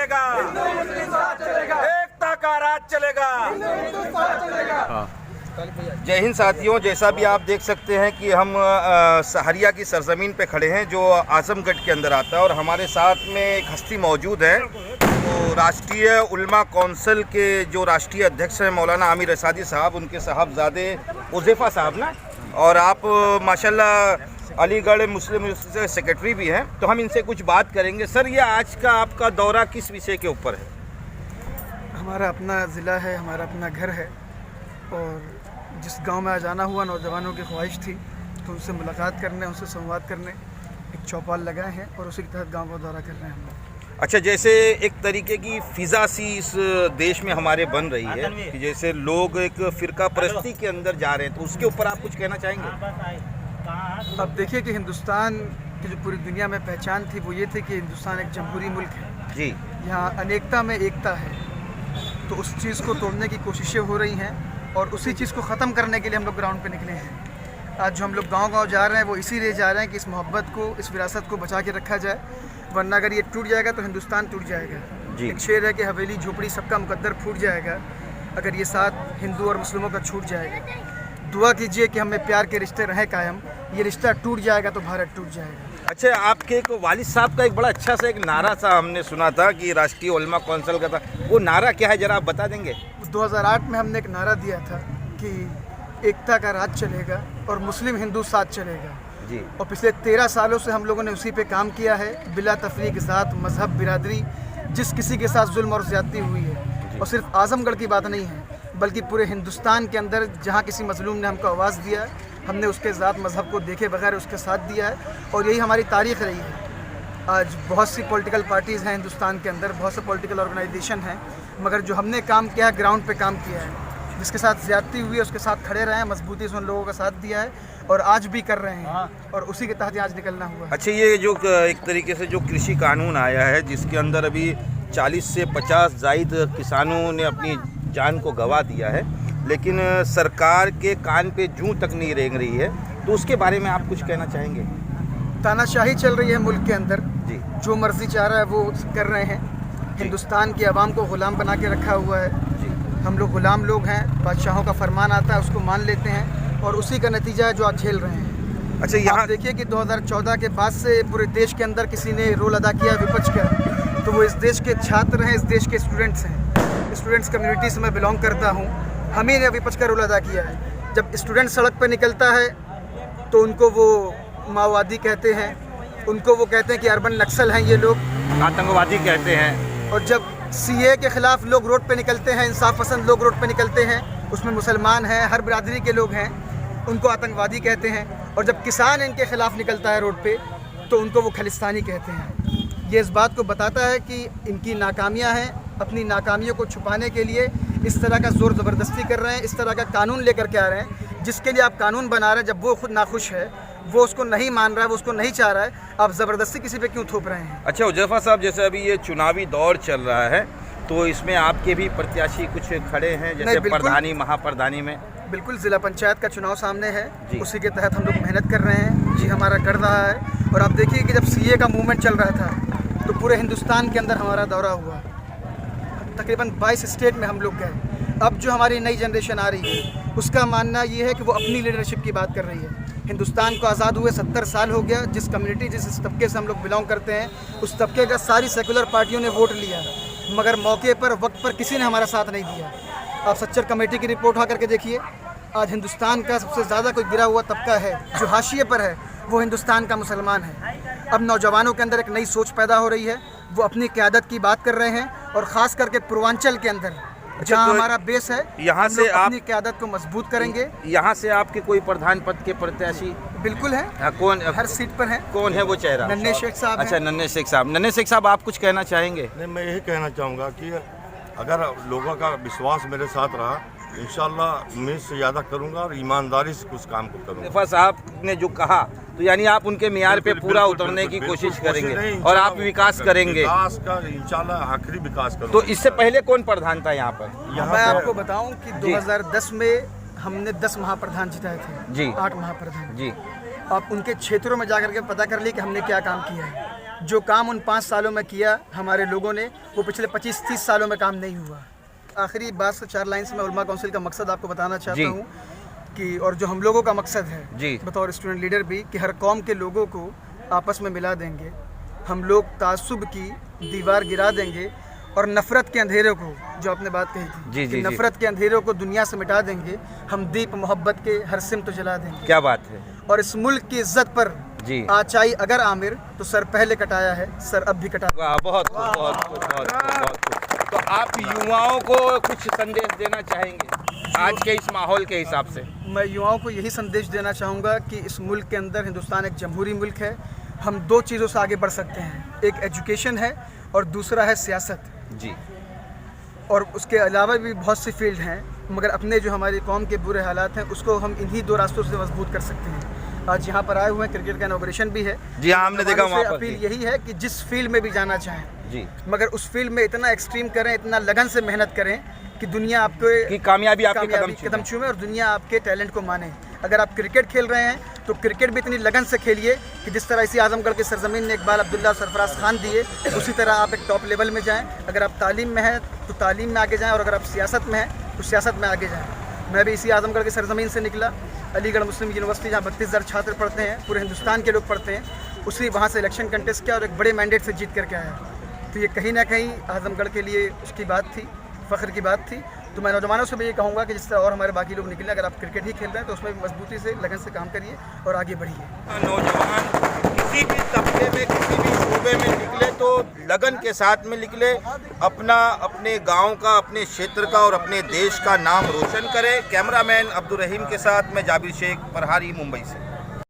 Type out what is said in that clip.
चलेगा, एकता का राज चलेगा। जय हिंद साथियों, जैसा भी आप देख सकते हैं कि हम सहरिया की सरजमीन पे खड़े हैं जो आजमगढ़ के अंदर आता है और हमारे साथ में एक हस्ती मौजूद है। तो राष्ट्रीय उलमा कौंसिल के जो राष्ट्रीय अध्यक्ष हैं मौलाना आमिर रसादी साहब, उनके साहबजादे उज़ैफ़ा साहब ना, और आप माशाल्लाह अलीगढ़ मुस्लिम यूनिवर्सिटी से सेक्रेटरी भी हैं। तो हम इनसे कुछ बात करेंगे। सर, ये आज का आपका दौरा किस विषय के ऊपर है? हमारा अपना ज़िला है, हमारा अपना घर है और जिस गांव में आ जाना हुआ नौजवानों की ख्वाहिश थी तो उनसे मुलाकात करने, उनसे संवाद करने एक चौपाल लगाए हैं और उसी के तहत गांव का दौरा कर रहे हैं हम लोग। अच्छा, जैसे एक तरीके की फ़िज़ा सी इस देश में हमारे बन रही है कि जैसे लोग एक फ़िरका परस्ती के अंदर जा रहे हैं, तो उसके ऊपर आप कुछ कहना चाहेंगे? अब देखिए कि हिंदुस्तान की जो पूरी दुनिया में पहचान थी वो ये थी कि हिंदुस्तान एक जमहूरी मुल्क है जी। यहाँ अनेकता में एकता है, तो उस चीज़ को तोड़ने की कोशिशें हो रही हैं और उसी चीज़ को ख़त्म करने के लिए हम लोग ग्राउंड पे निकले हैं। आज जो हम लोग गांव-गांव जा रहे हैं वो इसीलिए जा रहे हैं कि इस मोहब्बत को, इस विरासत को बचा के रखा जाए, वरना अगर ये टूट जाएगा तो हिंदुस्तान टूट जाएगा जी। एक शेर है कि हवेली झोपड़ी सबका मुकद्दर फूट जाएगा अगर ये साथ हिंदू और मुस्लिमों का छूट जाएगा। दुआ कीजिए कि हमें प्यार के रिश्ते रहें कायम, ये रिश्ता टूट जाएगा तो भारत टूट जाएगा। अच्छा, आपके एक वालिद साहब का एक बड़ा अच्छा सा एक नारा सा हमने सुना था कि राष्ट्रीय उलमा कौंसिल का था, वो नारा क्या है ज़रा आप बता देंगे? 2008 में हमने एक नारा दिया था कि एकता का राज चलेगा और मुस्लिम हिंदू साथ चलेगा जी। और पिछले 13 सालों से हम लोगों ने उसी पे काम किया है, बिला तफरीक ज़ात मज़हब बिरादरी जिस किसी के साथ जुल्म और ज़्यादती हुई है। और सिर्फ आज़मगढ़ की बात नहीं है बल्कि पूरे हिंदुस्तान के अंदर जहाँ किसी मजलूम ने हमको आवाज़ दिया है, हमने उसके ज़ात मज़हब को देखे बगैर उसके साथ दिया है और यही हमारी तारीख़ रही है। आज बहुत सी पॉलिटिकल पार्टीज़ हैं हिंदुस्तान के अंदर, बहुत से पॉलिटिकल ऑर्गेनाइजेशन हैं, मगर जो हमने काम किया है ग्राउंड पे काम किया है, जिसके साथ ज़्यादती हुई है उसके साथ खड़े रहे हैं, मजबूती से उन लोगों का साथ दिया है और आज भी कर रहे हैं और उसी के तहत आज निकलना हुआ है। अच्छा, ये जो एक तरीके से जो कृषि कानून आया है जिसके अंदर अभी 40 से 50 जायद किसानों ने अपनी जान को गंवा दिया है, लेकिन सरकार के कान पे जूं तक नहीं रेंग रही है, तो उसके बारे में आप कुछ कहना चाहेंगे? तानाशाही चल रही है मुल्क के अंदर जी। जो मर्जी चाह रहा है वो कर रहे हैं। हिंदुस्तान की आवाम को ग़ुलाम बना के रखा हुआ है जी। हम लोग ग़ुलाम लोग हैं, बादशाहों का फरमान आता है उसको मान लेते हैं और उसी का नतीजा है जो आज झेल रहे हैं। अच्छा, यहाँ देखिए कि 2014 के बाद से पूरे देश के अंदर किसी ने रोल अदा किया विपक्ष का, तो वो इस देश के छात्र हैं, इस देश के स्टूडेंट्स हैं। स्टूडेंट्स कम्युनिटी से मैं बिलोंग करता हूँ, हम ही ने विपक्ष का रोल अदा किया है। जब स्टूडेंट सड़क पर निकलता है तो उनको वो माओवादी कहते हैं, उनको वो कहते हैं कि अर्बन नक्सल हैं ये लोग, आतंकवादी कहते हैं। और जब सीए के ख़िलाफ़ लोग रोड पे निकलते हैं, इंसाफ पसंद लोग रोड पे निकलते हैं, उसमें मुसलमान हैं, हर बिरादरी के लोग हैं, उनको आतंकवादी कहते हैं। और जब किसान इनके ख़िलाफ़ निकलता है रोड पे तो उनको वो खालिस्तानी कहते हैं। ये इस बात को बताता है कि इनकी नाकामियाँ हैं, अपनी नाकामियों को छुपाने के लिए इस तरह का ज़ोर ज़बरदस्ती कर रहे हैं, इस तरह का कानून लेकर के आ रहे हैं जिसके लिए आप कानून बना रहे हैं। जब वो खुद नाखुश है, वो उसको नहीं मान रहा है, वो उसको नहीं चाह रहा है, आप ज़बरदस्ती किसी पे क्यों थोप रहे हैं? अच्छा उज़ैफ़ा साहब, जैसे अभी ये चुनावी दौर चल रहा है तो इसमें आपके भी प्रत्याशी कुछ खड़े हैं जैसे प्रधानी महाप्रधानी में? बिल्कुल, ज़िला पंचायत का चुनाव सामने है, उसी के तहत हम लोग मेहनत कर रहे हैं जी, हमारा कर रहा है। और आप देखिए कि जब सीए का मूवमेंट चल रहा था तो पूरे हिंदुस्तान के अंदर हमारा दौरा हुआ, तकरीबन 22 स्टेट में हम लोग गए। अब जो हमारी नई जनरेशन आ रही है उसका मानना ये है कि वो अपनी लीडरशिप की बात कर रही है। हिंदुस्तान को आज़ाद हुए 70 साल हो गया, जिस कम्युनिटी जिस तबके से हम लोग बिलोंग करते हैं उस तबके का सारी सेकुलर पार्टियों ने वोट लिया, मगर मौके पर वक्त पर किसी ने हमारा साथ नहीं दिया। आप सच्चर कमेटी की रिपोर्ट उठा करके देखिए, आज हिंदुस्तान का सबसे ज़्यादा कोई गिरा हुआ तबका है जो हाशिए पर है, वो हिंदुस्तान का मुसलमान है। अब नौजवानों के अंदर एक नई सोच पैदा हो रही है, वो अपनी क़यादत की बात कर रहे हैं और ख़ास करके पूर्वांचल के अंदर जहाँ तो हमारा बेस है, यहाँ से आप अपनी क़यादत को मजबूत करेंगे। यहाँ से आपके कोई प्रधान पद के प्रत्याशी? बिल्कुल है। कौन? हर सीट पर है। कौन है वो चेहरा? नन्हे शेख साहब। अच्छा, नन्हे शेख साहब। नन्हे शेख साहब, आप कुछ कहना चाहेंगे? नहीं, मैं यही कहना चाहूँगा कि अगर लोगों का विश्वास मेरे साथ रहा, इंशाल्लाह मैं इससे ज़्यादा करूँगा और ईमानदारी से कुछ काम को करूँगा। उज़ैफ़ा साहब ने जो कहा तो यानी आप उनके मियार पे पूरा उतरने की कोशिश करेंगे और आप विकास करेंगे? विकास का इंशाल्लाह आखिरी विकास करूँगा। तो इससे पहले कौन प्रधान था यहाँ पर? मैं आपको बताऊं कि 2010 में हमने 10 महाप्रधान जिताए थे जी, 8 महाप्रधान जी। आप उनके क्षेत्रों में जाकर के पता कर ली कि हमने क्या काम किया है। जो काम उन 5 सालों में किया हमारे लोगों ने, वो पिछले 25-30 सालों में काम नहीं हुआ। आखिरी बात से 4 लाइन से मैं उलमा काउंसिल का मकसद आपको बताना चाहता हूँ कि, और जो हम लोगों का मकसद है बतौर स्टूडेंट लीडर भी, कि हर कौम के लोगों को आपस में मिला देंगे। हम लोग तासुब की दीवार गिरा देंगे और नफ़रत के अंधेरे को, जो आपने बात कही थी कि नफ़रत के अंधेरों को दुनिया से मिटा देंगे। हम दीप मोहब्बत के हर सिमत जला देंगे। क्या बात है। और इस मुल्क की इज्जत पर आचाई अगर आमिर, तो सर पहले कटाया है, सर अब भी कटा। बहुत तो आप युवाओं को कुछ संदेश देना चाहेंगे आज के इस माहौल के हिसाब से? मैं युवाओं को यही संदेश देना चाहूँगा कि इस मुल्क के अंदर, हिंदुस्तान एक जमहूरी मुल्क है, हम 2 चीज़ों से आगे बढ़ सकते हैं। एक एजुकेशन है और दूसरा है सियासत जी। और उसके अलावा भी बहुत सी फील्ड हैं, मगर अपने जो हमारी कौम के बुरे हालात हैं उसको हम इन्हीं 2 रास्तों से मजबूत कर सकते हैं। आज यहाँ पर आए हुए हैं, क्रिकेट का इनॉग्रेशन भी है जी हाँ, हमने देखा वहाँ पर। अपील यही है कि जिस फील्ड में भी जाना चाहें जी, मगर उस फील्ड में इतना एक्सट्रीम करें, इतना लगन से मेहनत करें कि दुनिया आपके कामयाबी कदम चूमे और दुनिया आपके टैलेंट को माने। अगर आप क्रिकेट खेल रहे हैं तो क्रिकेट भी इतनी लगन से खेलिए कि जिस तरह इसी आजमगढ़ के सरजमीन ने इकबाल अब्दुल्ला सरफराज खान दिए, उसी तरह आप एक टॉप लेवल में जाएं। अगर आप तालीम में हैं तो तालीम में आगे जाएं, और अगर आप सियासत में हैं तो सियासत में आगे जाएं। मैं भी इसी आजमगढ़ की सरजमीन से निकला, अलीगढ़ मुस्लिम यूनिवर्सिटी, जहाँ 32,000 छात्र पढ़ते हैं, पूरे हिंदुस्तान के लोग पढ़ते हैं, उसी वहाँ से इलेक्शन कंटेस्ट किया और एक बड़े मैंडेट से जीत करके आया। तो ये कहीं ना कहीं आजमगढ़ के लिए उसकी बात थी, फ़ख्र की बात थी। तो मैं नौजवानों से भी ये कहूँगा कि जिस तरह और हमारे बाकी लोग निकले, अगर आप क्रिकेट ही खेल रहे हैं तो उसमें भी मजबूती से, लगन से काम करिए और आगे बढ़िए। नौजवान किसी भी तबके में, किसी भी शोबे में निकले तो लगन के साथ में निकले, अपने गांव का, अपने क्षेत्र का और अपने देश का नाम रोशन करे। कैमरामैन अब्दुल रहीम के साथ मैं जाबिर शेख, प्रहारी, मुंबई से।